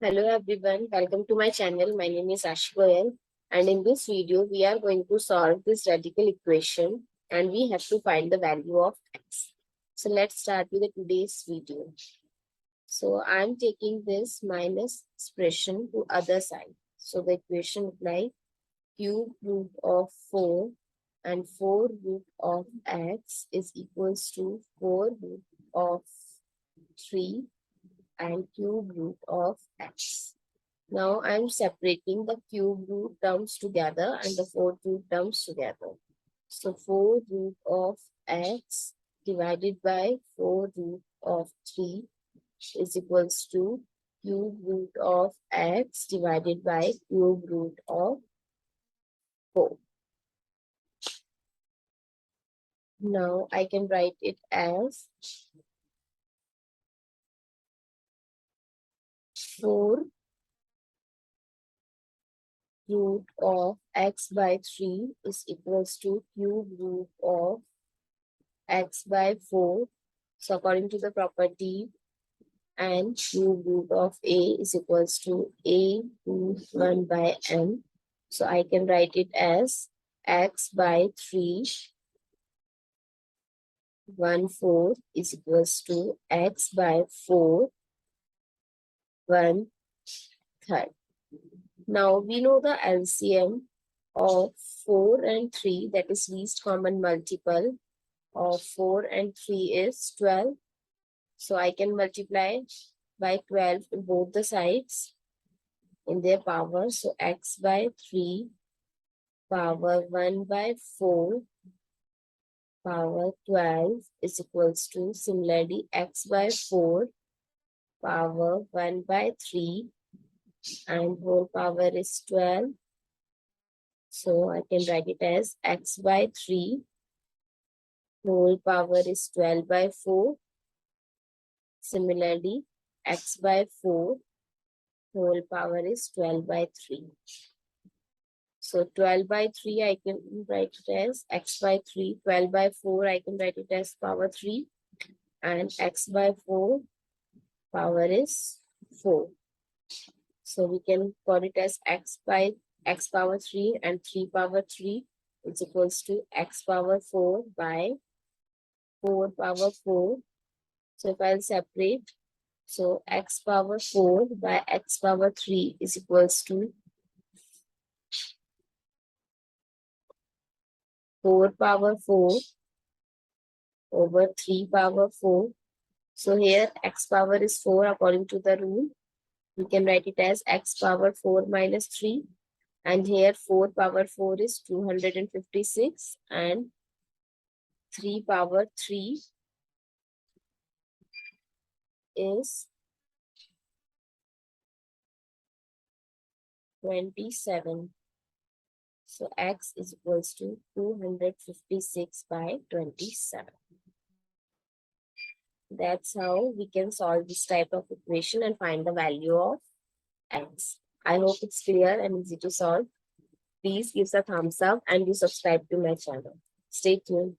Hello everyone, welcome to my channel. My name is Goel, and in this video we are going to solve this radical equation and we have to find the value of x. So let's start with today's video. So I'm taking this minus expression to other side. So the equation is like cube root of 4 and 4 root of x is equals to 4 root of 3 and cube root of x. Now I'm separating the cube root terms together and the 4 root terms together. So 4 root of x divided by 4 root of 3 is equals to cube root of x divided by cube root of 4. Now I can write it as 4 root of x by 3 is equals to cube root of x by 4. So according to the property, and cube root of a is equals to a root 1 by m. So I can write it as x by 3 1/4 is equals to x by 4 1/3. Now we know the LCM of 4 and 3, that is least common multiple of 4 and 3 is 12. So I can multiply by 12 to both the sides in their power. So x by 3 power 1 by 4 power 12 is equals to similarly x by 4 power 1 by 3 and whole power is 12. So I can write it as x by 3 whole power is 12 by 4. Similarly, x by 4 whole power is 12 by 3. So 12 by 3 I can write it as x by 3. 12 by 4 I can write it as power 3. And x by 4 power is 4. So we can call it as x by x power 3 and 3 power 3 is equals to x power 4 by 4 power 4. So if I'll separate, so x power 4 by x power 3 is equals to 4 power 4 over 3 power 4. So here x power is 4 according to the rule. We can write it as x power 4 minus 3. And here 4 power 4 is 256 and 3 power 3 is 27. So x is equals to 256 by 27. That's how we can solve this type of equation and find the value of x. I hope it's clear and easy to solve. Please give a thumbs up and do subscribe to my channel. Stay tuned.